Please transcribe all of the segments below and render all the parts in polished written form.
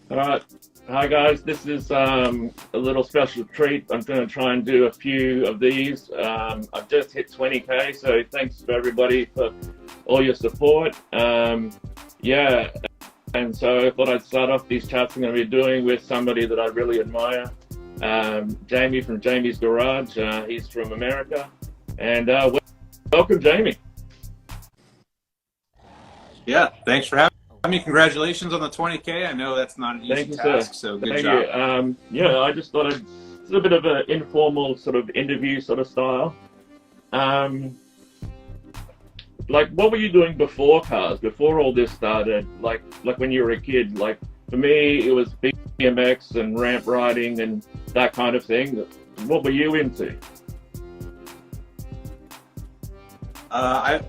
All right. Hi, guys. This is a little special treat. I'm going to try and do a few of these. I've just hit 20K, so thanks for everybody for all your support. Yeah, and so I thought I'd start off these chats I'm going to be doing with somebody that I really admire, Jamie from Jamie's Garage. He's from America. And welcome, Jamie. Yeah, thanks for having me. Congratulations on the 20K. I know that's not an Thank easy you, task, sir. so good Thank job. you. Yeah, I just thought it's a bit of an informal sort of interview sort of style. Um, like, what were you doing before cars, before all this started? Like when you were a kid? Like, for me, it was BMX and ramp riding and that kind of thing. What were you into?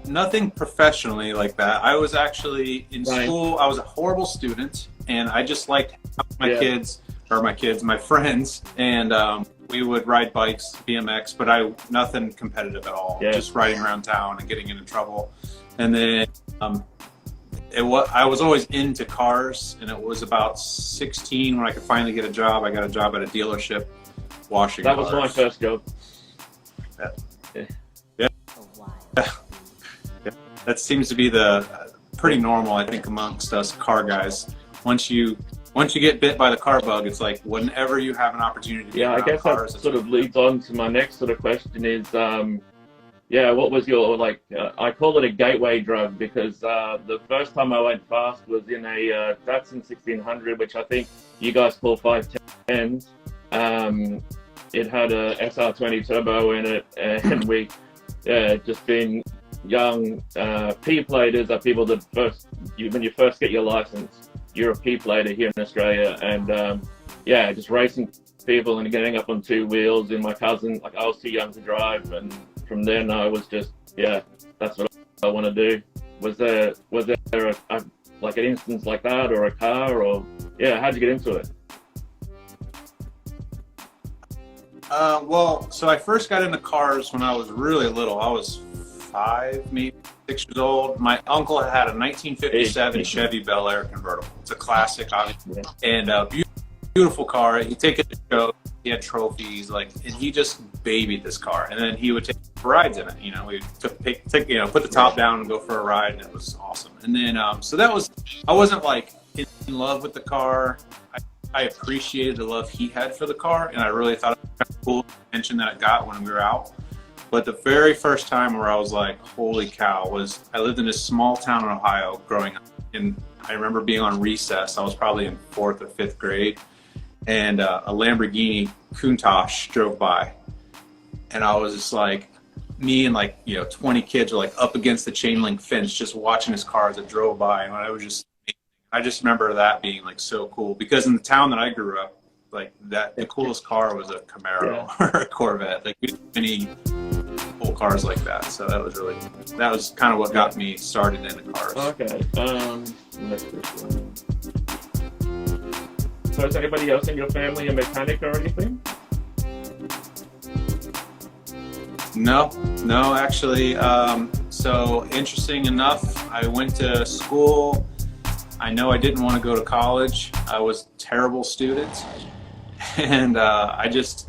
Nothing professionally like that. I was actually in Right. school. I was a horrible student, and I just liked my Yeah. kids, or my friends, and we would ride bikes, BMX, but nothing competitive at all. Yeah. Just riding around town and getting into trouble. And then I was always into cars, and it was about 16 when I could finally get a job. I got a job at a dealership washing That cars. was my first job. Yeah. Yeah. That seems to be pretty normal, I think, amongst us car guys. Once you get bit by the car bug, it's like whenever you have an opportunity to Yeah, I get around guess cars, that sort of leads on to my next sort of question is, yeah, what was your, like, I call it a gateway drug because the first time I went fast was in a Datsun 1600, which I think you guys call 510s. It had a SR20 turbo in it, and we, just being young P-platers are people that when you first get your license, you're a P-plater here in Australia, and yeah, just racing people and getting up on two wheels. And my cousin, like, I was too young to drive, and from then I was just, yeah, that's what I want to do. Was there like an instance like that, or a car, or yeah, how'd you get into it? Well, so I first got into cars when I was really little. I was 5, maybe 6 years old. My uncle had a 1957 Chevy Bel Air convertible. It's a classic, obviously, and beautiful car. He'd take it to show. He had trophies, like, and he just babied this car. And then he would take rides in it. You know, we put the top down and go for a ride, and it was awesome. And then, so that was. I wasn't like in love with the car. I appreciated the love he had for the car, and I really thought it was cool attention that it got when we were out. But the very first time where I was like, holy cow, was I lived in this small town in Ohio growing up. And I remember being on recess. I was probably in 4th or 5th grade. And a Lamborghini Countach drove by. And I was just like, me and 20 kids were like up against the chain link fence just watching this car as it drove by. And I just remember that being like so cool. Because in the town that I grew up, like the coolest car was a Camaro or a Corvette. Like, we didn't have any cool cars like that. So that was kind of what got me started into cars. Okay. Next question. So is anybody else in your family a mechanic or anything? No, actually. So interesting enough, I went to school. I know I didn't want to go to college. I was a terrible student. And I just,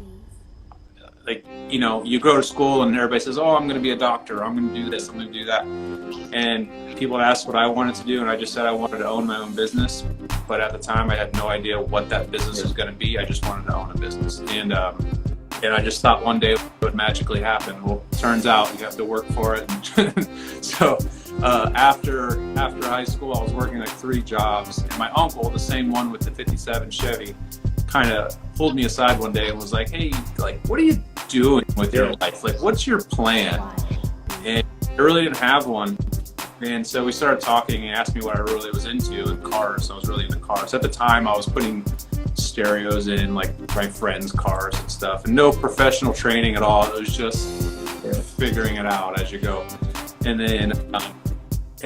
like, you go to school and everybody says, oh, I'm going to be a doctor. I'm going to do this. I'm going to do that. And people asked what I wanted to do. And I just said I wanted to own my own business. But at the time, I had no idea what that business was going to be. I just wanted to own a business. And I just thought one day it would magically happen. Well, turns out you have to work for it. So after high school, I was working like 3 jobs. And my uncle, the same one with the 57 Chevy, kind of pulled me aside one day and was like, hey, like, what are you doing with your life? Like, what's your plan? And I really didn't have one. And so we started talking, and he asked me what I really was into, and cars. I was really into cars. At the time, I was putting stereos in, like, my friends' cars and stuff, and no professional training at all. It was just figuring it out as you go. And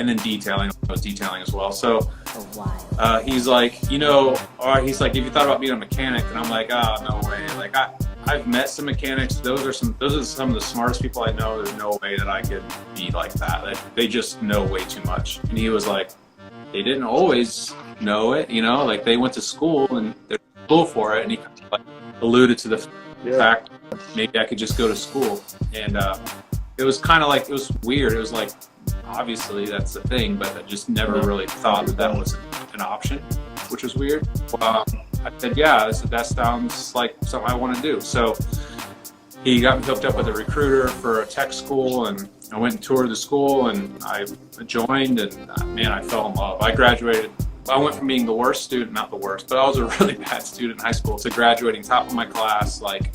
then detailing. I was detailing as well. So he's like, he's like, have you thought about being a mechanic? And I'm like, oh, no way. Like, I've met some mechanics. Those are some of the smartest people I know. There's no way that I could be like that. They just know way too much. And he was like, they didn't always know it, like they went to school and they're in school for it. And he kind of like alluded to the fact that maybe I could just go to school. And it was kind of like, it was weird. It was like, obviously that's the thing, but I just never really thought that was an option, which was weird. I said, yeah, that sounds like something I want to do. So he got me hooked up with a recruiter for a tech school, and I went and toured the school, and I joined, and man, I fell in love. I graduated. I went from being the worst student, not the worst, but I was a really bad student in high school, to graduating top of my class, like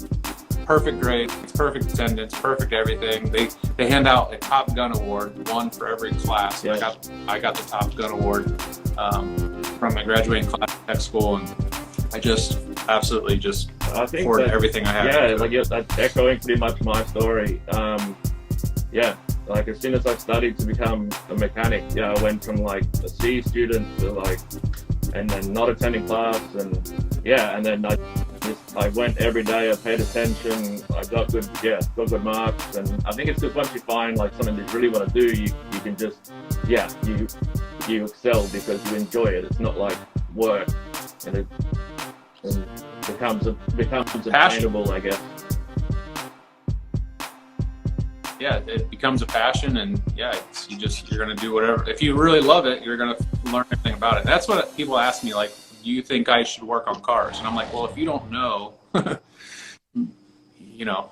perfect grades, perfect attendance, perfect everything. They hand out a Top Gun award, one for every class. Yeah. I got the Top Gun award from my graduating class at tech school, and I just absolutely just poured everything I had. Yeah, like that's echoing pretty much my story. Yeah, like as soon as I studied to become a mechanic, yeah, I went from like a C student to like, and then not attending class, and yeah, and then I went every day. I paid attention. I got good marks, and I think it's just once you find like something that you really want to do, you can just you excel because you enjoy it. It's not like work, and it becomes attainable, I guess. Yeah, it becomes a passion, and yeah, you're gonna do whatever. If you really love it, you're gonna learn everything about it. That's what people ask me, like, do you think I should work on cars? And I'm like, well, if you don't know,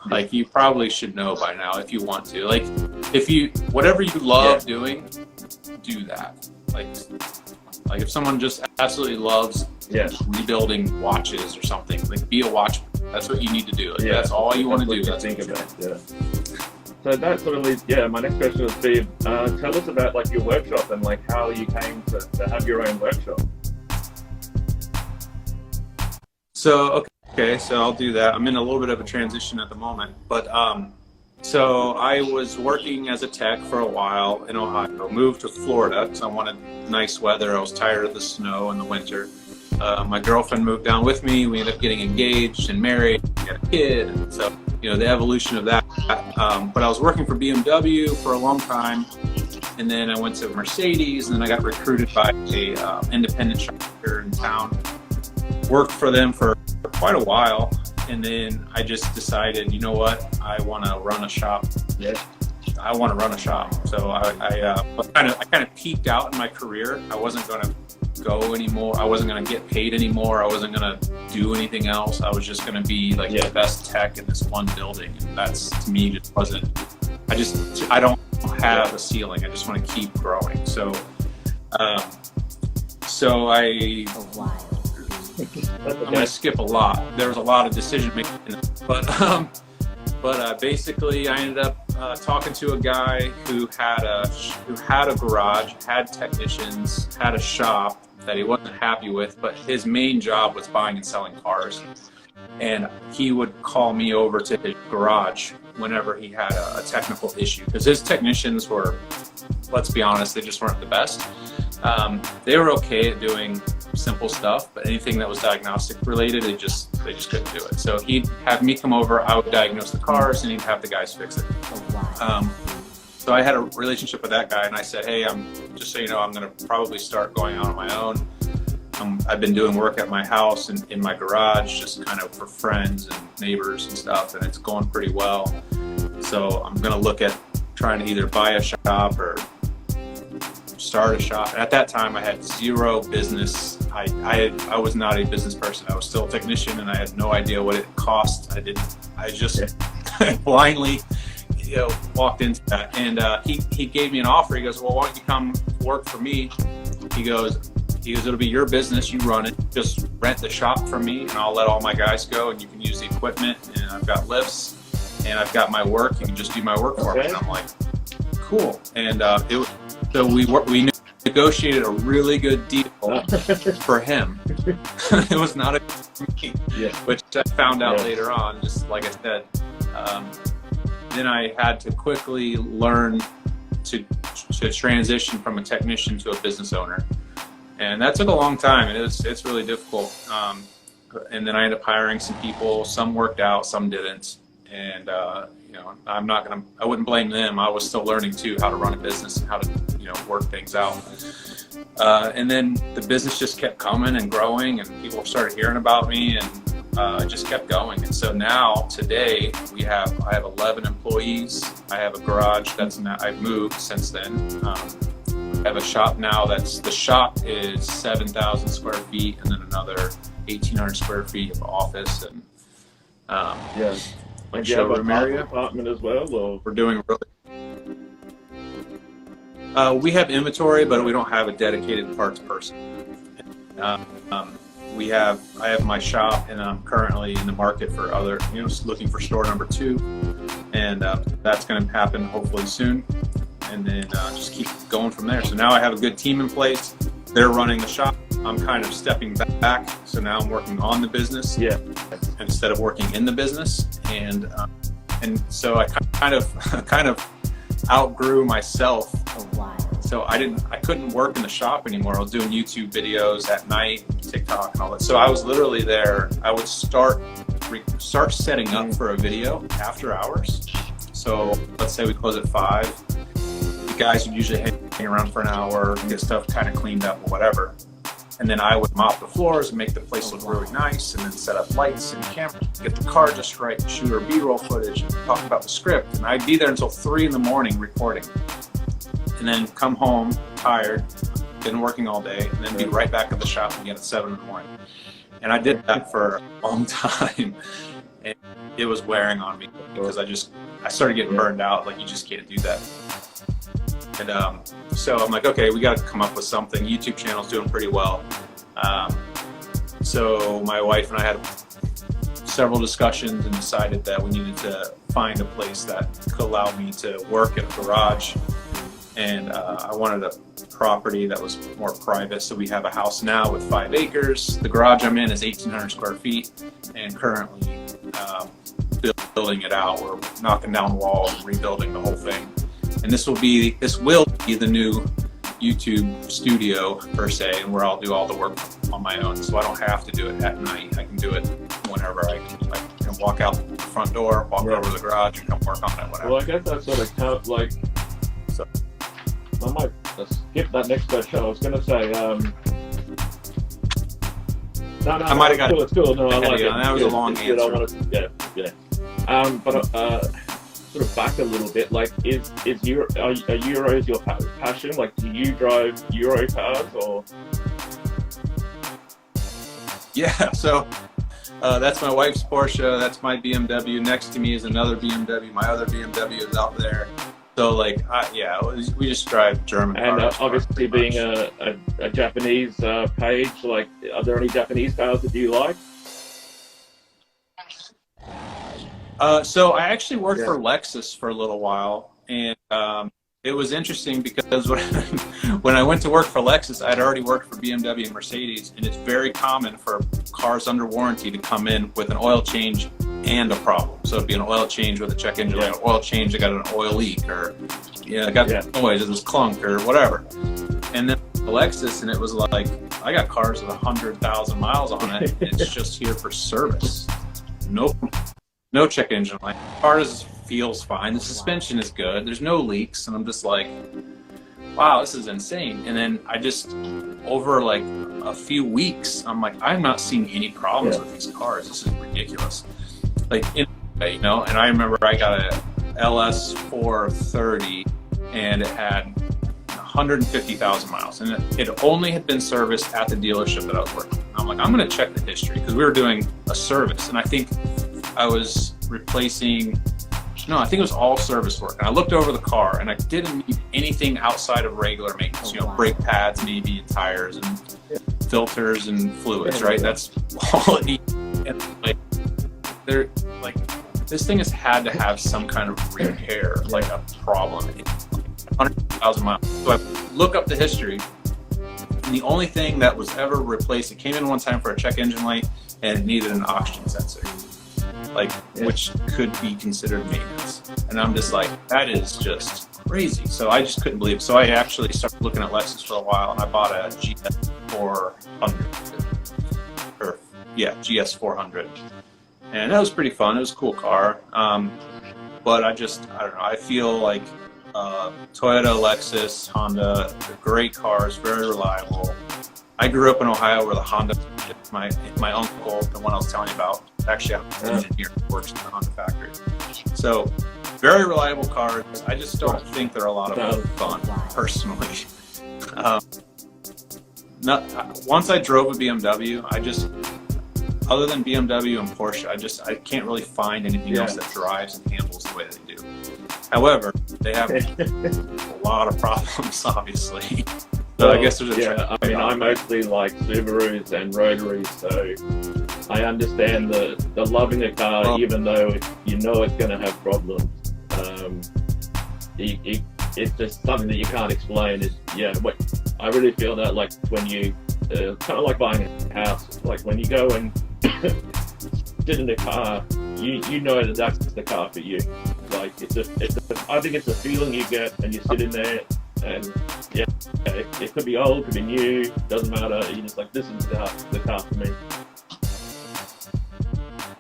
like you probably should know by now if you want to. Like, whatever you love doing, do that. Like if someone just absolutely loves rebuilding watches or something, like be a watch. That's what you need to do. Like, that's all you want to do. That's think about. Yeah. So that sort of leads, my next question would be, tell us about like your workshop and like how you came to have your own workshop. So, okay, so I'll do that. I'm in a little bit of a transition at the moment, but so I was working as a tech for a while in Ohio, moved to Florida because I wanted nice weather. I was tired of the snow in the winter. My girlfriend moved down with me. We ended up getting engaged and married, we had a kid, and so the evolution of that. But I was working for BMW for a long time, and then I went to Mercedes, and then I got recruited by a independent shop here in town. Worked for them for quite a while, and then I just decided, you know what, I want to run a shop. Yeah. I want to run a shop. So I kind of peaked out in my career. I wasn't going to go anymore. I wasn't going to get paid anymore. I wasn't going to do anything else. I was just going to be like the best tech in this one building, and that's, to me, just wasn't. I don't have a ceiling. I just want to keep growing. So I'm going to skip a lot. There was a lot of decision making, but basically I ended up talking to a guy who had a garage, had technicians, had a shop that he wasn't happy with, but his main job was buying and selling cars. And he would call me over to his garage whenever he had a technical issue, because his technicians were, let's be honest, they just weren't the best. They were okay at doing simple stuff, but anything that was diagnostic related, they just couldn't do it. So he'd have me come over, I would diagnose the cars, and he'd have the guys fix it. So I had a relationship with that guy, and I said, hey, just so you know, I'm going to probably start going out on my own. I've been doing work at my house and in my garage, just kind of for friends and neighbors and stuff, and it's going pretty well. So I'm going to look at trying to either buy a shop or start a shop. At that time, I had zero business. I was not a business person. I was still a technician, and I had no idea what it cost. I just blindly, walked into that. And he gave me an offer. He goes, well, why don't you come work for me? He goes, it'll be your business. You run it. Just rent the shop from me, and I'll let all my guys go, and you can use the equipment. And I've got lifts, and I've got my work. You can just do my work for me. And I'm like, cool. And so we negotiated a really good deal for him. It was not a for me, which I found out later on. Just like I said, then I had to quickly learn to transition from a technician to a business owner, and that took a long time. And it's really difficult. And then I ended up hiring some people. Some worked out, some didn't. And I wouldn't blame them. I was still learning too how to run a business and how to work things out. And then the business just kept coming and growing, and people started hearing about me, and it just kept going. And so now, today, I have 11 employees. I have a garage that's now, I've moved since then. I have a shop now the shop is 7,000 square feet, and then another 1,800 square feet of office and Yeah. like And you have a showroom parts area. department as well, or? We're doing really. We have inventory, but we don't have a dedicated parts person. I have my shop, and I'm currently in the market for other, looking for store number 2, and that's going to happen hopefully soon. And then just keep going from there. So now I have a good team in place. They're running the shop. I'm kind of stepping back. So now I'm working on the business, Yeah. instead of working in the business. And so I kind of outgrew myself. So I couldn't work in the shop anymore. I was doing YouTube videos at night, TikTok and all that. So I was literally there. I would start setting up for a video after hours. So let's say we close at 5. The guys would usually hang around for an hour, get stuff kind of cleaned up or whatever. And then I would mop the floors and make the place look really nice, and then set up lights and cameras, get the car just right, shoot our B-roll footage, and talk about the script. And I'd be there until 3 in the morning recording. And then come home tired, been working all day, and then be right back at the shop again at 7 in the morning. And I did that for a long time, and it was wearing on me because I started getting burned out. Like, you just can't do that. And so I'm like, okay, we got to come up with something. YouTube channel's doing pretty well. So my wife and I had several discussions and decided that we needed to find a place that could allow me to work in a garage. And I wanted a property that was more private. So we have a house now with 5 acres. The garage I'm in is 1,800 square feet, and currently building it out. We're knocking down walls and rebuilding the whole thing. And this will be the new YouTube studio per se, and where I'll do all the work on my own. So I don't have to do it at night. I can do it whenever I can walk out the front door, walk over to the garage, and come work on it, whatever. Well, I guess that sort of count, like, So I might skip that next question. I was going to say, no, I might have got it's cool. No, I like it. That was a long answer. I wanted to, yeah. But sort of back a little bit. Like, are Euros your passion? Like, do you drive Euro cars or? yeah, so that's my wife's Porsche. That's my BMW. Next to me is another BMW. My other BMW is out there. So, like, we just drive German And cars. obviously, being a Japanese page, like, are there any Japanese cars that you like? So I actually worked for Lexus for a little while, and it was interesting because when I went to work for Lexus, I'd already worked for BMW and Mercedes, and it's very common for cars under warranty to come in with an oil change and a problem. So it'd be an oil change with a check engine light, an oil change, I got an oil leak, or I got noise, it was clunk or whatever. And then the Lexus, and it was like, I got cars with 100,000 miles on it. It's just here for service. No check engine light. The car feels fine. The suspension is good. There's no leaks. And I'm just like, wow, this is insane. And then I just, over like a few weeks, I'm like, I'm not seeing any problems with these cars. This is ridiculous. Like, and I remember I got a LS430, and it had 150,000 miles, and it only had been serviced at the dealership that I was working. I'm like, I'm going to check the history, because we were doing a service, and I think I was replacing, I think it was all service work. And I looked over the car, and I didn't need anything outside of regular maintenance, brake pads maybe, and tires, and filters, and fluids, right? That's all it needs. And this thing has had to have some kind of repair, like a problem. 100,000 miles. So I look up the history, and the only thing that was ever replaced, it came in one time for a check engine light, and it needed an oxygen sensor, which could be considered maintenance. And I'm just like, that is just crazy. So I just couldn't believe it. So I actually started looking at Lexus for a while, and I bought a GS400. And that was pretty fun. It was a cool car. But I don't know. I feel like Toyota, Lexus, Honda, they're great cars, very reliable. I grew up in Ohio where the Honda, my uncle, the one I was telling you about, actually an engineer who works in the Honda factory. So very reliable cars. I just don't think they're a lot of fun, personally. Once I drove a BMW, other than BMW and Porsche, I can't really find anything else that drives and handles the way they do. However, they have a lot of problems, obviously. So I guess there's I mean, I mostly like Subarus and Rotaries, so I understand the loving a car, even though you know it's going to have problems. It's just something that you can't explain. I really feel that, like, when you kind of like buying a house, like when you go and sit in a car, you know that that's the car for you. Like I think it's a feeling you get, and you sit in there, and it could be old, could be new, doesn't matter. You're just like, this is the car for me.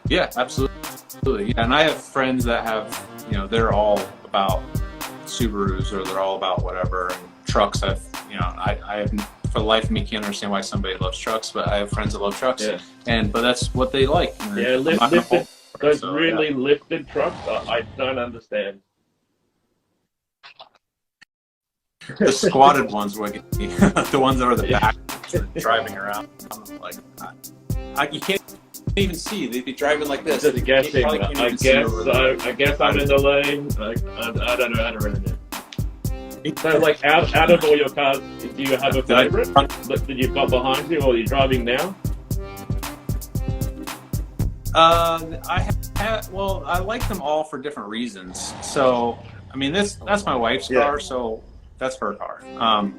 Yeah, absolutely. Yeah, and I have friends that have, they're all about Subarus, or they're all about whatever, and trucks. I have, for the life of me, can't understand why somebody loves trucks, but I have friends that love trucks, but that's what they like. Yeah, lifted trucks, I don't understand. The squatted ones would get me. The ones that are the back, driving around. Like, you can't even see. They'd be driving like this. Just guessing. I guess I'm in the lane. I don't know how to run it. So, like, out of all your cars, do you have a favorite that you've got behind you, or you're driving now? I like them all for different reasons. So, I mean, that's my wife's car, so that's her car. I'm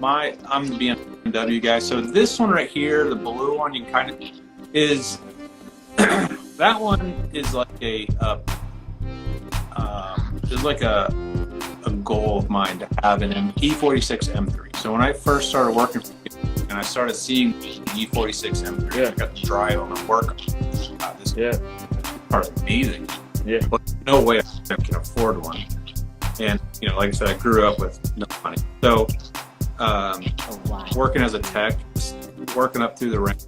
the BMW guy. So this one right here, the blue one, you kind of is that one is like a goal of mine to have an E46 M3. So when I first started working and I started seeing the E46 M3, I got to drive on and work on this car is amazing. Yeah, but no way I can afford one. And like I said, I grew up with no money. So working as a tech, working up through the ranks,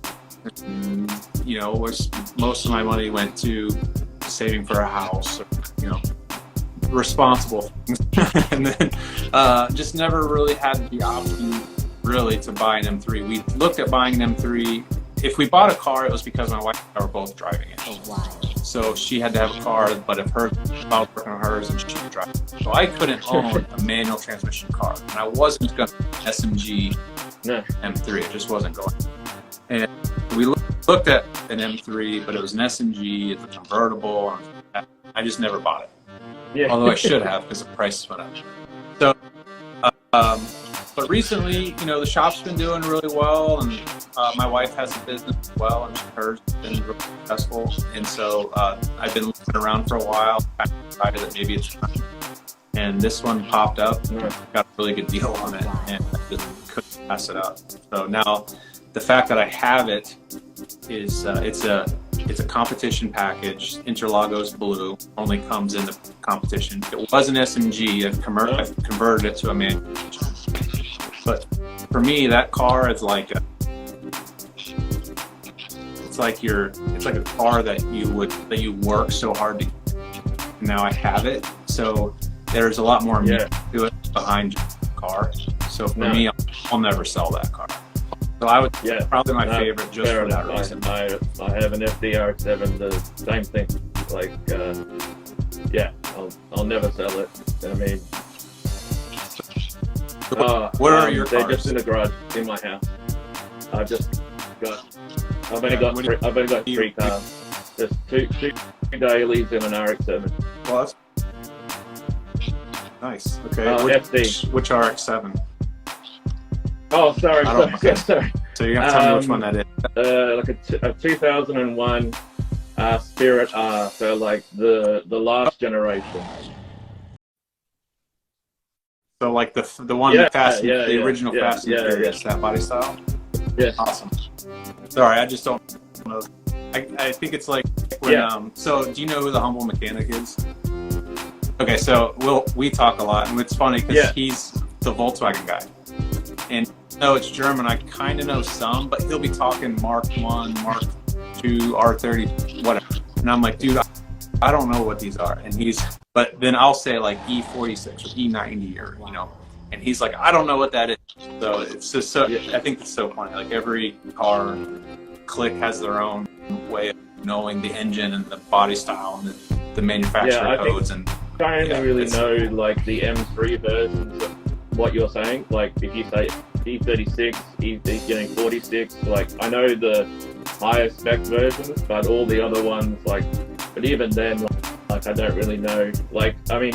most of my money went to saving for a house, or, responsible things. And then just never really had the option really to buy an M3. We looked at buying an M3. If we bought a car, it was because my wife and I were both driving it. So she had to have a car, but if I was working on hers, and she could drive. So I couldn't own a manual transmission car, and I wasn't going to SMG M3. It just wasn't going. And we looked at an M3, but it was an SMG. It's a convertible. And I just never bought it. Yeah. Although I should have, because the price went up. So, but recently, the shop's been doing really well, and my wife has a business as well, and hers has been really successful. And so I've been looking around for a while. I decided that maybe it's time. And this one popped up, and I got a really good deal on it, and I just couldn't pass it up. So now, the fact that I have it is it's a competition package. Interlagos Blue only comes in the competition. It was an SMG. I've converted it to a manual. But for me, that car is like it's like a car that you work so hard to get. Now I have it, so there's a lot more meat to it behind your car. So for me, I'll never sell that car. So I would probably my favorite just for that reason. I have an FDR7, the same thing. Like, I'll never sell it. I mean, what are your they're cars? just in the garage in my house. I've only got three cars. Just two dailies and an RX-7. Well, that's nice. Okay. FD. Which RX-7? Oh, sorry. Sorry. So you're gonna tell me which one that is? Like a 2001 Spirit R. So like the last generation. So like the one that the original Fast and Furious, that body style. Yeah. Awesome. Sorry, I just don't know. I think it's like when, so do you know who the Humble Mechanic is? Okay, so we talk a lot, and it's funny because Yeah. he's the Volkswagen guy, and it's German. I kind of know some, but he'll be talking Mark 1, Mark 2, R30, whatever, and I'm like, dude, I don't know what these are, but then I'll say like E46 or E90 or and he's like, I don't know what that is. So it's just so I think it's so funny. Like every car clique has their own way of knowing the engine and the body style and the manufacturer codes and. I only really know like the M3 versions of what you're saying. Like if you say E36, E46, like I know the higher spec versions, but all the other ones, but even then, like I don't really know. Like I mean,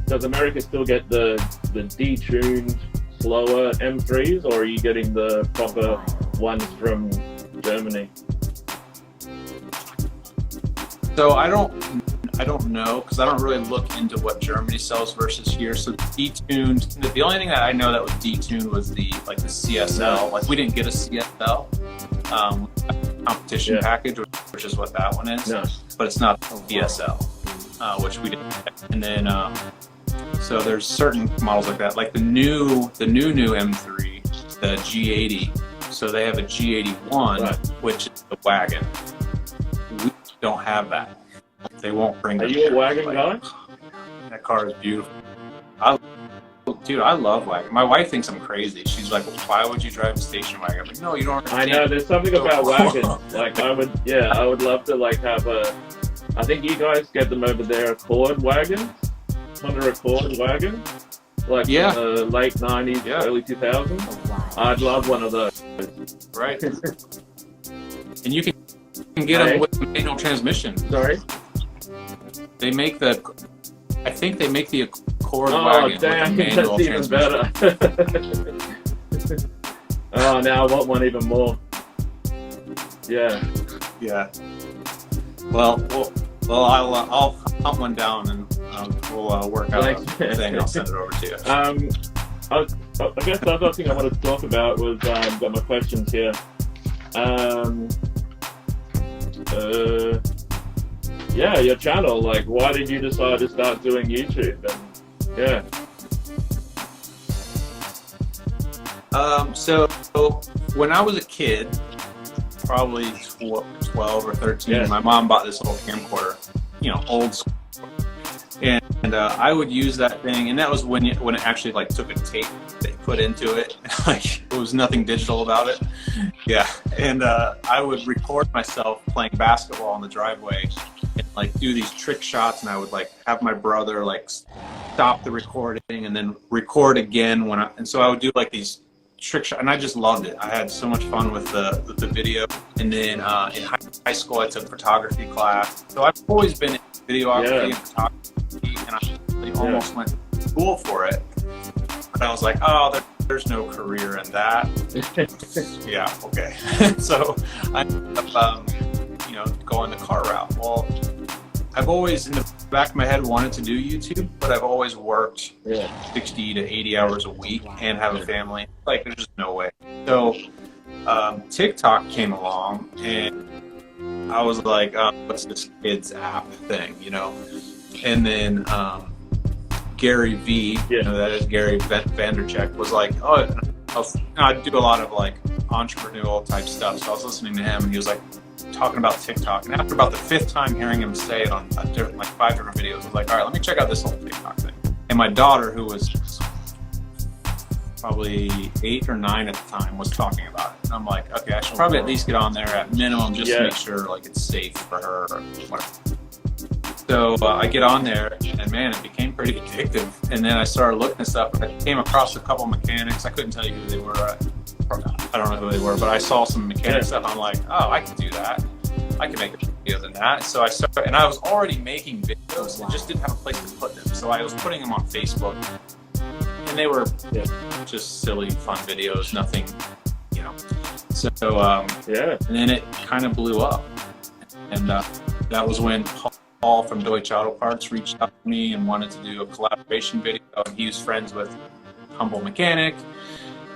does America still get the detuned, slower M3s, or are you getting the proper ones from Germany? So I don't know because I don't really look into what Germany sells versus here. So detuned, the only thing that I know that was detuned was the CSL. Like we didn't get a CSL competition package, which is what that one is. No. But it's not CSL, which we didn't get. And then so there's certain models like that, like the new M3, the G80. So they have a G81, which is the wagon. We don't have that. They won't bring. Are you a wagon guy? That car is beautiful. Dude, I love wagon. My wife thinks I'm crazy. She's like, well, "Why would you drive a station wagon?" I'm like, "No, you don't understand." I know. There's something about wagons. Like I would love to have a. I think you guys get them over there, Accord wagons, Honda Accord wagon, like in the late '90s, early 2000s. Oh, wow. I'd love one of those. Right. And you can get them with manual transmission. Sorry. I think they make the Accord wagon damn, with a manual that's transmission. Even better. Oh, now I want one even more. Yeah. Yeah. Well, I'll hunt one down and we'll work out a thing. I'll send it over to you. I guess the other thing I wanted to talk about was got my questions here. Yeah, your channel. Like, why did you decide to start doing YouTube? And so when I was a kid, probably 12 or 13, my mom bought this little camcorder, old school. And I would use that thing, and that was when it actually took a tape they put into it. There was nothing digital about it. Yeah, and I would record myself playing basketball on the driveway and do these trick shots, and I would have my brother stop the recording and then record again and so I would do these trick shots, and I just loved it. I had so much fun with the video. And then in high school I took photography class, so I've always been in videography and photography, and I almost went to school for it, but I was like, oh, there's no career in that. Yeah, okay. So I ended up going the car route. Well, I've always in the back of my head wanted to do YouTube, but I've always worked 60 to 80 hours a week and have a family. There's just no way. So TikTok came along, and I was like, what's this kids app thing, And then Gary V, that is Gary Vaynerchuk, was like, I do a lot of entrepreneurial type stuff. So I was listening to him, and he was talking about TikTok. And after about the 5th time hearing him say it on 5 different videos, I was like, all right, let me check out this whole TikTok thing. And my daughter, who was probably 8 or 9 at the time, was talking about it. And I'm like, okay, I should probably at least get on there at minimum just to make sure it's safe for her or whatever. So I get on there, and man, it became pretty addictive. And then I started looking at stuff. I came across a couple mechanics. I couldn't tell you who they were. I don't know who they were, but I saw some mechanic stuff. I'm like, oh, I can do that. I can make a video than that. So I started, and I was already making videos and just didn't have a place to put them. So I was putting them on Facebook, and they were just silly, fun videos, nothing, So and then it kind of blew up, and that was when Paul from Deutsche Auto Parts reached out to me and wanted to do a collaboration video. He was friends with Humble Mechanic.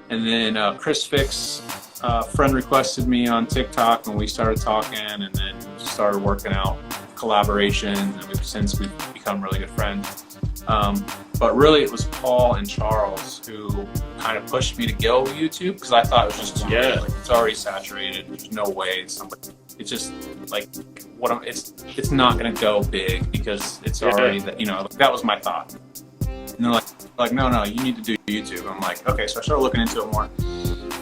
And then Chris Fix, friend requested me on TikTok, and we started talking, and then started working out collaborations, and since we've become really good friends. But really, it was Paul and Charles who kind of pushed me to go YouTube, because I thought it was just like, it's already saturated. There's no way somebody. It's just like it's not going to go big because it's already that, you know, like, that was my thought. And they're like no, you need to do YouTube. I'm like, okay, so I started looking into it more,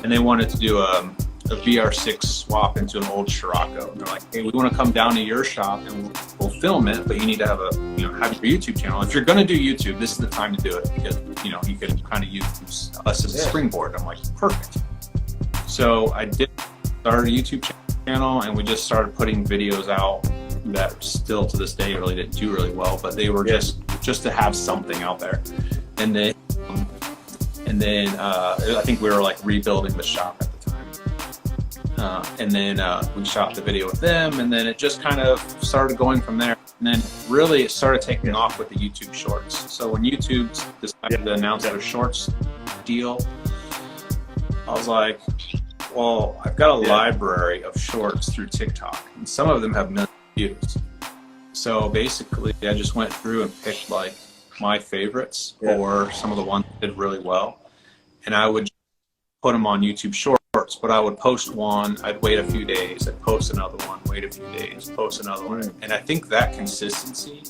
and they wanted to do a VR6 swap into an old Scirocco. And they're like, hey, we want to come down to your shop and we'll film it, but you need to have have your YouTube channel. If you're going to do YouTube, this is the time to do it, because, you know, you can kind of use us as a springboard. I'm like, perfect. So I started a YouTube channel, and we just started putting videos out that still to this day really didn't do really well, but they were just to have something out there. And then I think we were like rebuilding the shop at the time. And then we shot the video with them, and then it just kind of started going from there. And then really it started taking off with the YouTube Shorts. So when YouTube decided to announce their Shorts deal, I was like, well, I've got a library of Shorts through TikTok, and some of them have millions of views. So basically I just went through and picked like my favorites or some of the ones that did really well, and I would put them on YouTube Shorts. But I would post one, I'd wait a few days, I'd post another one, wait a few days, post another one. And I think that consistency,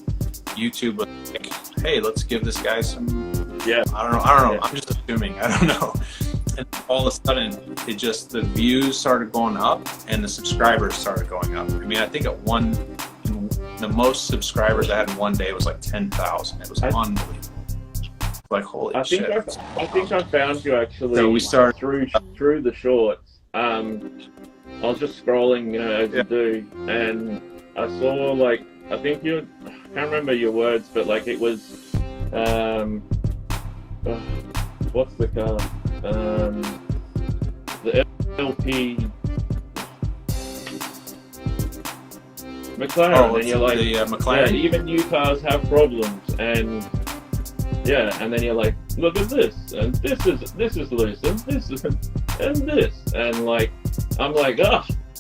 YouTube was like, hey, let's give this guy some, I don't know, I'm just assuming, I don't know. And all of a sudden, the views started going up and the subscribers started going up. I mean, I think the most subscribers I had in one day was like 10,000. It was unbelievable. Like, holy shit. I think I found you actually. So we started through the Shorts. I was just scrolling, you know, as you do, and I saw like, I think I can't remember your words, but like it was, what's the car? The LP McLaren, and you're like, the McLaren. Yeah, even new cars have problems, and and then you're like, look at this, and this is loose, and this is, and this, and like, I'm like,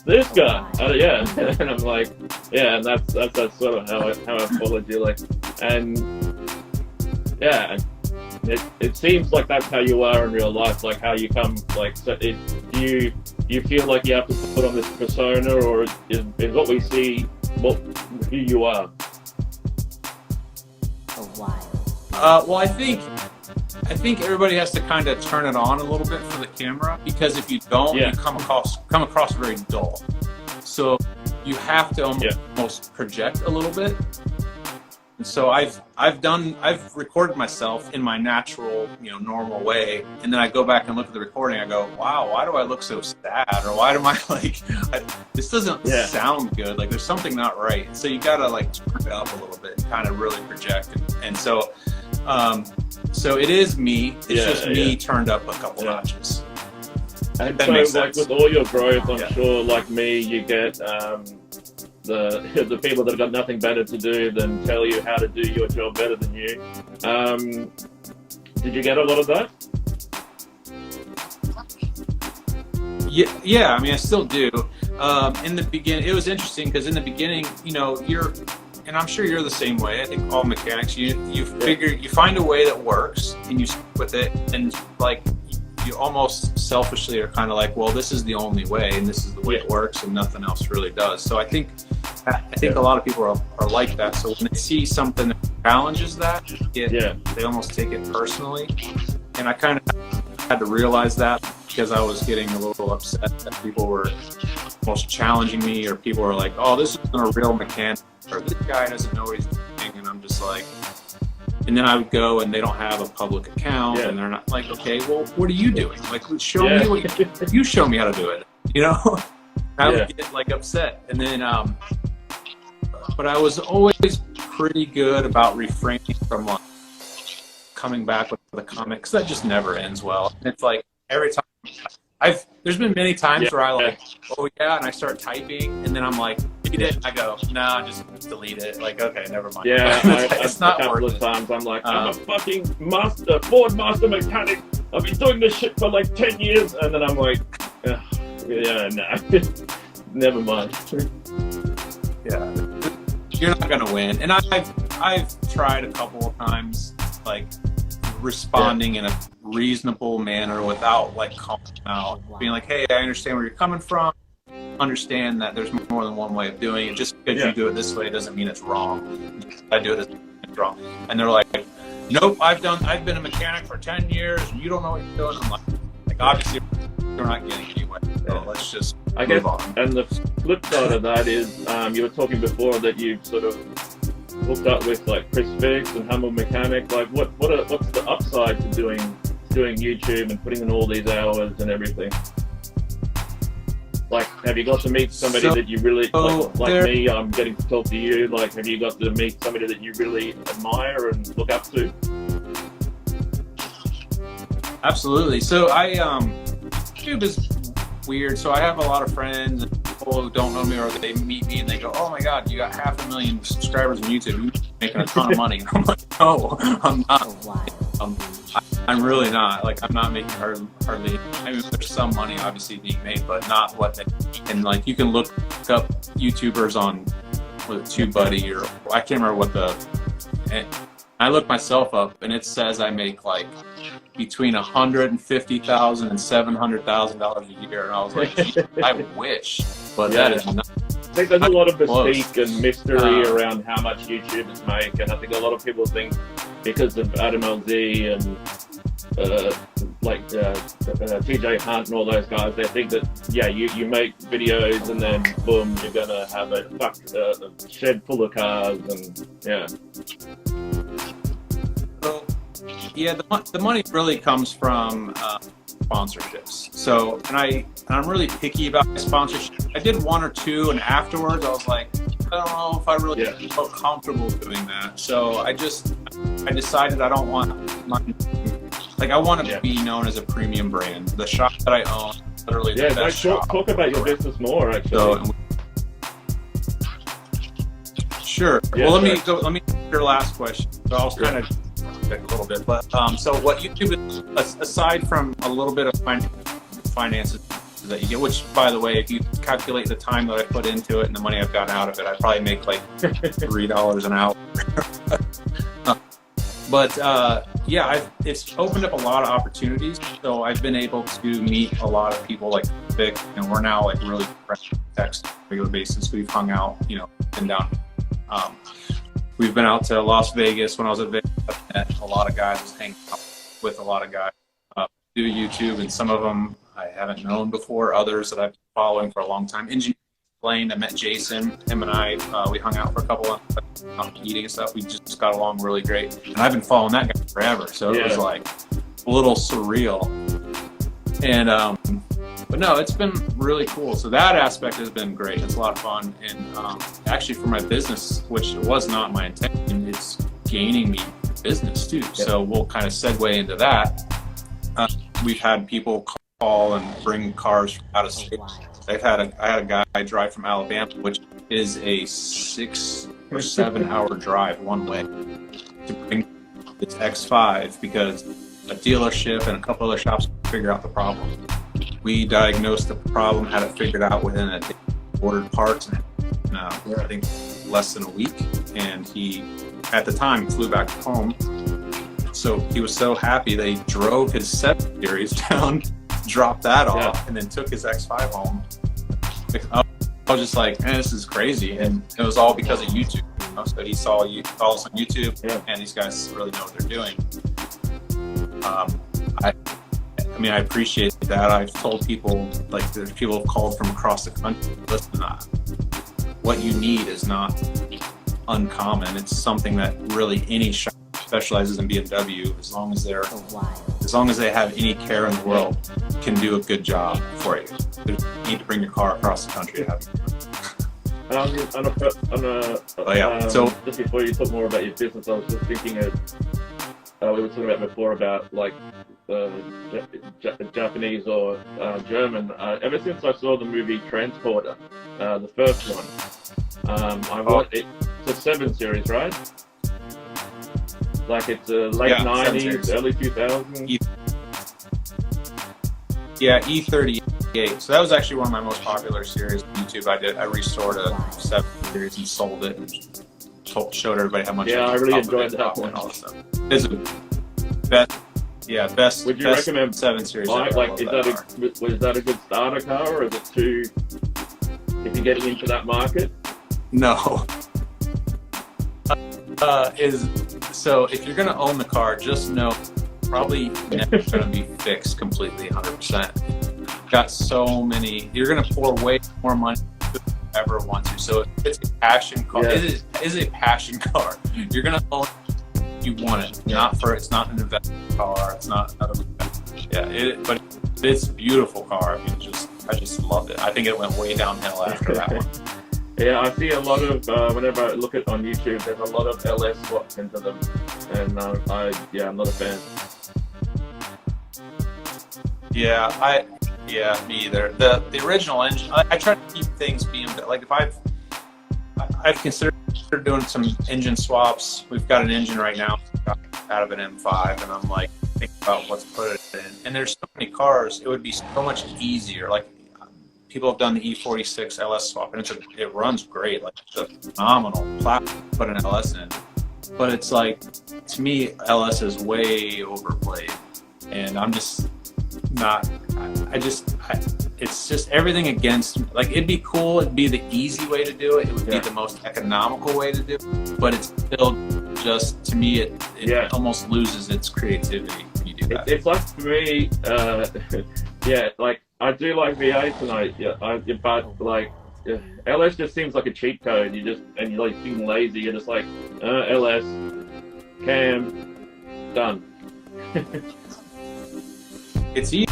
this guy, and I'm like, and that's sort of how I followed you, like, and it seems like that's how you are in real life, like how you come, like, so you feel like you have to put on this persona, or is what we see who you are? Well, I think everybody has to kind of turn it on a little bit for the camera, because if you don't, you come across very dull. So you have to almost project a little bit. And so I've recorded myself in my natural, normal way, and then I go back and look at the recording. I go, wow, why do I look so sad? Or why am I like, this doesn't sound good? Like there's something not right. So you gotta like turn it up a little bit and kind of really project. And so, so it is me. It's just me turned up a couple notches. And so, like with all your growth, I'm sure, like me, you get the people that have got nothing better to do than tell you how to do your job better than you. Did you get a lot of that? Yeah. I mean, I still do. In the beginning, it was interesting because in the beginning, and I'm sure you're the same way. I think all mechanics, you figure, you find a way that works and you stick with it, and like you almost selfishly are kind of like, well, this is the only way and this is the way it works and nothing else really does. So I think a lot of people are like that. So when they see something that challenges that, they almost take it personally. And I kind of had to realize that because I was getting a little upset that people were almost challenging me, or people were like, oh, this isn't a real mechanic, or this guy doesn't know what he's doing. And I'm just like, and then I would go and they don't have a public account and they're not like, okay, well, what are you doing? Like, show me what you show me how to do it, I would get like upset. And then, but I was always pretty good about refraining from like coming back with the comment, because that just never ends well. And it's like every time there's been many times where I like, oh yeah, and I start typing, and then I'm like, delete it. I go, no, just delete it. Like, okay, never mind. Yeah, it's not a couple of times I'm like, I'm a fucking Ford master mechanic. I've been doing this shit for like 10 years, and then I'm like, never mind. Yeah, you're not gonna win. And I've tried a couple of times, like responding in a reasonable manner without like calling them out, being like, hey, I understand where you're coming from. Understand that there's more than one way of doing it. Just because you do it this way doesn't mean it's wrong. I do it this way, it's wrong. And they're like, nope, I've been a mechanic for 10 years and you don't know what you're doing. I'm like obviously we're not getting anywhere. So let's just move on. And the flip side of that is you were talking before that you've sort of hooked up with like Chris Fix and Humble Mechanic. Like what's the upside to doing YouTube and putting in all these hours and everything? Like, have you got to meet somebody that you really, like me, I'm getting to talk to you, like, have you got to meet somebody that you really admire and look up to? Absolutely. So YouTube is weird. So I have a lot of friends and people who don't know me, or they meet me and they go, oh my God, you got 500,000 subscribers on YouTube. You're making a ton of money. And I'm like, no, I'm not. I'm really not. Like, I'm not making hardly. I mean, there's some money obviously being made, but not what they. And like, you can look up YouTubers on TubeBuddy, or I can't remember what the. And I looked myself up, and it says I make like between $150,000 and $700,000 a year, and I was like, I wish, but that is not. I think there's a lot of mystique and mystery around how much YouTubers make, and I think a lot of people think because of Adam LZ and TJ Hunt and all those guys, they think that you make videos and then boom, you're gonna have a shed full of cars and So the money really comes from sponsorships. So I'm really picky about my sponsorship. I did one or two, and afterwards I was like, I don't know if I really felt comfortable doing that. So I decided I don't want I want to be known as a premium brand. The shop that I own, literally the best shop. Talk about your business more, actually. Sure. Yeah, well, let me your last question. So I was kind of a little bit, but so what YouTube is, aside from a little bit of finances that you get, which by the way, if you calculate the time that I put into it and the money I've gotten out of it, I probably make like $3 an hour. But it's opened up a lot of opportunities. So I've been able to meet a lot of people like Vic, and we're now like really friends, text on a regular basis. We've hung out, been down. We've been out to Las Vegas. When I was at Vegas, I met a lot of guys, was hanging out with a lot of guys do YouTube, and some of them I haven't known before, others that I've been following for a long time. Engineer Blaine, I met Jason, him and I, we hung out for a couple of eating and stuff. We just got along really great. And I've been following that guy forever, so it was like a little surreal. And but no, it's been really cool. So that aspect has been great. It's a lot of fun. And actually for my business, which was not my intention, it's gaining me business too. Yep. So we'll kind of segue into that. We've had people call and bring cars from out of state. I had a guy drive from Alabama, which is a 6 or 7 hour drive one way, to bring this X5 because a dealership and a couple other shops figure out the problem. We diagnosed the problem, had it figured out within a day, ordered parts, and I think less than a week. And he, at the time, flew back home. So he was so happy they drove his 7 Series down, dropped that off, and then took his X5 home. I was just like, man, this is crazy. And it was all because of YouTube. So he saw us on YouTube, and these guys really know what they're doing. I appreciate that. I've told people, like, there's people have called from across the country, listen, what you need is not uncommon. It's something that really any shop specializes in BMW, as long as they have any care in the world, can do a good job for you. You need to bring your car across the country to have it. So just before you talk more about your business, I was just thinking of we were talking about before about like Japanese or German. Ever since I saw the movie Transporter, the first one, I watched it. It's a 7 Series, right? Like it's late 90s, early 2000s. Yeah, E38. So that was actually one of my most popular series on YouTube. I restored a 7 Series and sold it. And showed everybody how much. Yeah, I really enjoyed that one. And all this stuff. It's a best. Would you best recommend 7 Series? Like, was that a good starter car, or is it too? If you're getting into that market? No. So if you're gonna own the car, just know probably never gonna be fixed completely 100%. Got so many. You're gonna pour way more money than you ever want to. So if it's a passion car, Yeah. it is a passion car. You're gonna own it if you want it. It's not an investment car. It's not another. But it's a beautiful car. I mean, I just loved it. I think it went way downhill after that one. Yeah, I see a lot of whenever I look at on YouTube, there's a lot of LS swaps into them, and I'm not a fan. Yeah, me either. The original engine. I try to keep things being like if I've considered doing some engine swaps. We've got an engine right now out of an M5, and I'm like thinking about what's put it in. And there's so many cars. It would be so much easier. Like people have done the E46 LS swap, and it runs great. Like it's a phenomenal platform to put an LS in. But it's like, to me, LS is way overplayed, and I'm just not. It's just everything against. Like it'd be cool. It'd be the easy way to do it. It would be the most economical way to do it. But it's still just, to me, it almost loses its creativity when you do that. It's like for me, like. I do like V8 tonight, but like LS just seems like a cheat code. You're like being lazy. You're just like LS, cam, done. It's easy.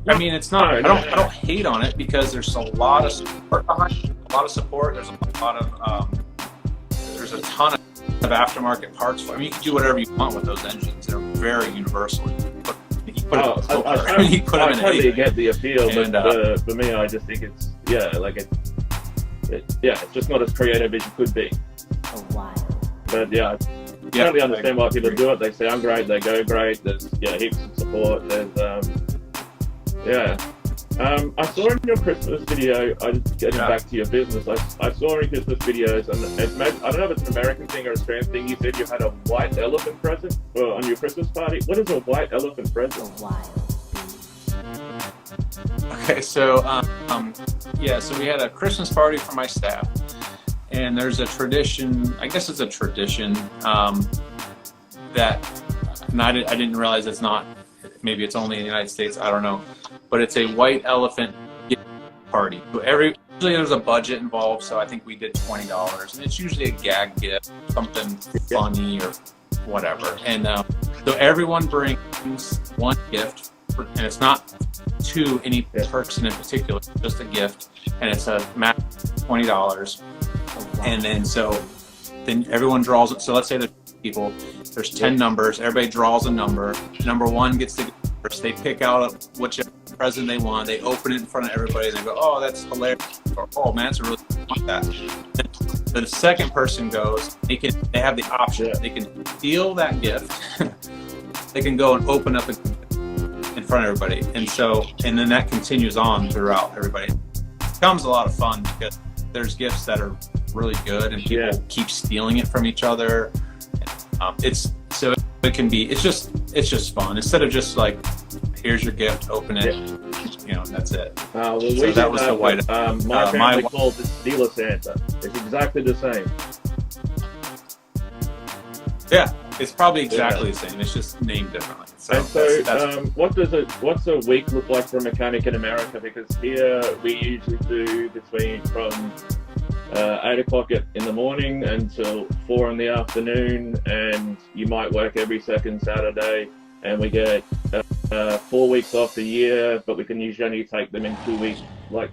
I mean, it's not. I don't hate on it because there's a lot of support behind it. A lot of support. There's a lot of there's a ton of aftermarket parts for. I mean, you can do whatever you want with those engines. They're very universal. I totally get the appeal, but for me, I just think it's it's just not as creative as it could be. But I totally understand why people do it. They sound great, they go great. There's heaps of support. There's I saw in your Christmas video. Getting back to your business, I saw in Christmas videos, and I don't know if it's an American thing or Australian thing. You said you had a white elephant present on your Christmas party. What is a white elephant present? Okay, so so we had a Christmas party for my staff, and there's a tradition. I guess it's a tradition that, and I didn't realize it's not. Maybe it's only in the United States. I don't know. But it's a white elephant gift party. So usually there's a budget involved, so I think we did $20, and it's usually a gag gift, something funny or whatever. And so everyone brings one gift, and it's not to any person in particular, it's just a gift, and it's a max $20. And then everyone draws it. So let's say there's people, there's 10 numbers, everybody draws a number. Number one gets the gift first. They pick out whichever present they want, they open it in front of everybody, and they go, oh, that's hilarious, or oh man, it's a really want that. The second person goes, they have the option, they can steal that gift, they can go and open up in front of everybody, and then that continues on throughout everybody. It becomes a lot of fun because there's gifts that are really good, and people keep stealing it from each other. It's just fun instead of just like, here's your gift, open it, that's it. So that was the white. My family calls it Stealer Santa. It's exactly the same. Yeah, it's probably exactly the same. It's just named differently. What's a week look like for a mechanic in America? Because here we usually do from 8 o'clock in the morning until 4 in the afternoon, and you might work every second Saturday, and we get 4 weeks off the year, but we can usually only take them in 2 weeks, lots.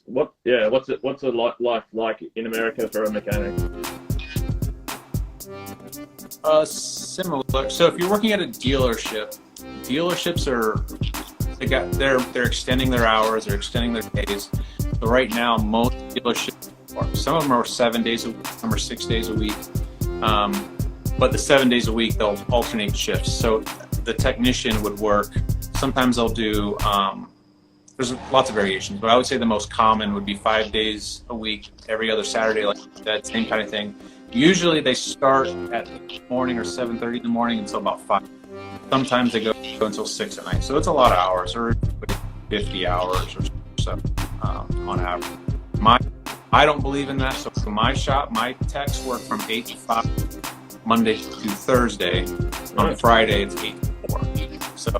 What's a life like in America for a mechanic? Similar. So if you're working at a dealerships they're extending their hours, they're extending their days. So right now, most dealerships, some of them are 7 days a week, some are 6 days a week. But the 7 days a week, they'll alternate shifts. So the technician would work. Sometimes they'll do there's lots of variations, but I would say the most common would be 5 days a week, every other Saturday, like that same kind of thing. Usually they start at the morning or 7:30 in the morning until about 5. Sometimes they go until 6 at night. So it's a lot of hours, or 50 hours or so on average. I don't believe in that. So for my shop, my techs work from 8 to 5, Monday to Thursday. On Friday, it's 8 to 4. So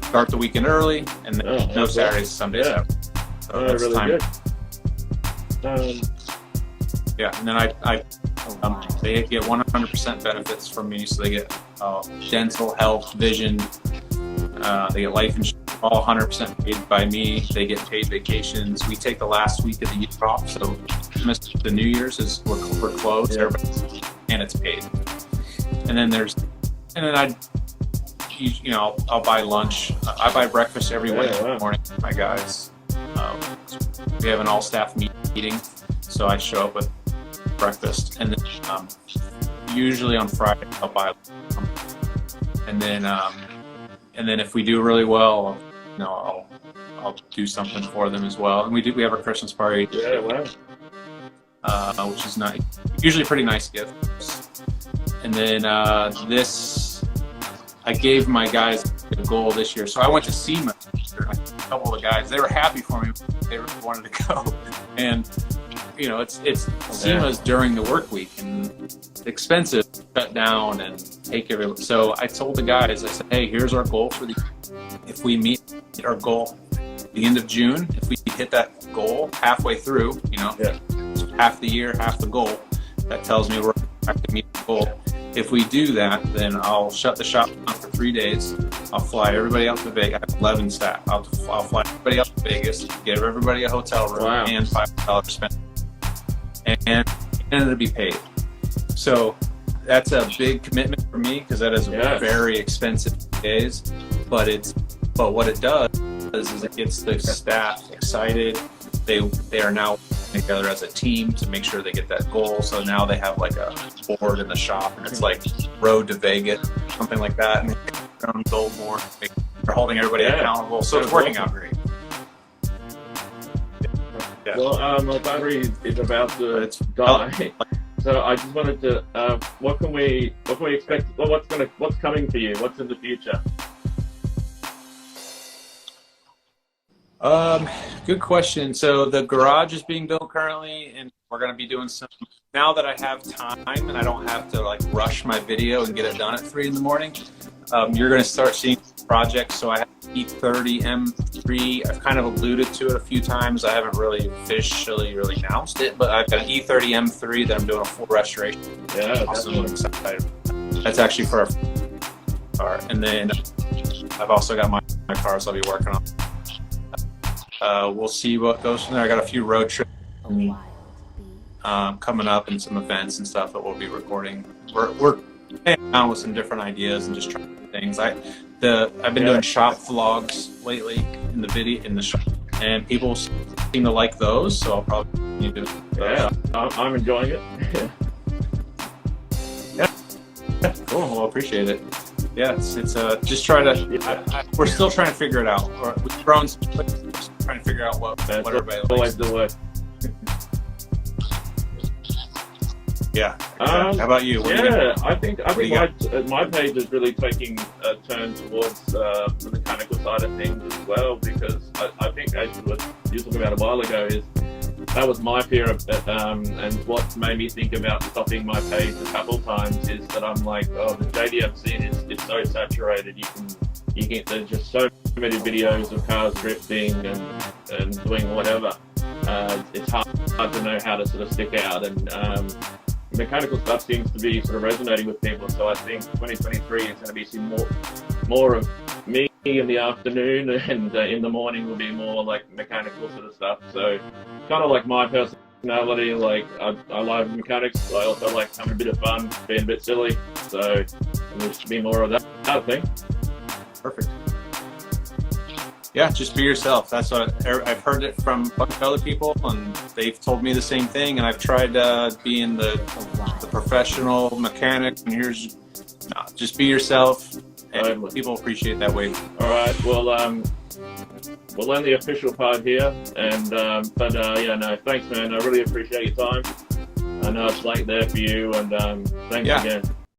start the weekend early, and then no Saturdays, Sundays. Yeah. So that's really time. good. Yeah, and then they get 100% benefits from me. So they get dental, health, vision. They get life insurance, all 100% paid by me. They get paid vacations. We take the last week of the year off, so the New Year's is we're closed, and it's paid. And then I'll buy lunch. I buy breakfast every Wednesday morning for my guys. We have an all-staff meeting, so I show up with breakfast, and then usually on Friday I'll buy, and then if we do really well, I'll do something for them as well. And we have a Christmas party, which is nice, usually pretty nice gifts. And then I gave my guys a goal this year. So I went to SEMA, a couple of the guys, they were happy for me. They really wanted to go. And, it's SEMA's during the work week, and it's expensive to shut down and take everyone. So I told the guys, I said, hey, here's our goal for the year. If we meet our goal at the end of June, if we hit that goal halfway through, half the year, half the goal, that tells me we're going to meet the goal. If we do that, then I'll shut the shop down for 3 days. I'll fly everybody out to Vegas. I have 11 staff. I'll fly everybody out to Vegas, give everybody a hotel room, and $5 spent, and it'll be paid. So that's a big commitment for me, because that is very expensive days. But what it does is it gets the staff excited. They are now together as a team to make sure they get that goal. So now they have like a board in the shop, and it's like Road to Vegas, something like that, and they're on goal board. They're holding everybody accountable. So it's working out great. Yeah. Well, my battery is about to die. So I just wanted to, what can we expect? Well, what's coming for you? What's in the future? Good question. So the garage is being built currently, and we're going to be doing some, now that I have time and I don't have to rush my video and get it done at 3 in the morning, you're going to start seeing projects. So I have E30 M3. I've kind of alluded to it a few times. I haven't really officially announced it, but I've got an E30 M3 that I'm doing a full restoration. Yeah, awesome. Excited. That's actually for our car. And then I've also got my cars I'll be working on. We'll see what goes from there. I got a few road trips coming up, and some events and stuff that we'll be recording. We're playing around with some different ideas and just trying things. I've been doing shop vlogs lately in the shop, and people seem to like those, so I'll probably continue doing those. Yeah, I'm enjoying it. Yeah, cool. Well, appreciate it. Yeah, it's just try to. We're still trying to figure it out. We've grown, trying to figure out what everybody likes. The word. Yeah. How about you? I think my page is really taking a turn towards the mechanical side of things as well, because I think, as you were talking about a while ago, is that was my fear of it, and what made me think about stopping my page a couple times is that I'm like, the JDM scene is so saturated. You can there's just so many videos of cars drifting and doing whatever. It's hard to know how to sort of stick out, and mechanical stuff seems to be sort of resonating with people. So I think 2023 is going to be some more of me in the afternoon, and in the morning will be more like mechanical sort of stuff. So kind of like my personality, like I like mechanics. I also like having a bit of fun, being a bit silly. So there should be more of that thing. Perfect. Yeah, just be yourself. That's what I've heard it from a bunch of other people, and they've told me the same thing. And I've tried being the professional mechanic. And just be yourself, Totally. People appreciate that way. All right. Well, we'll end the official part here. And but yeah, no, thanks, man. I really appreciate your time. I know it's late there for you, and thanks again.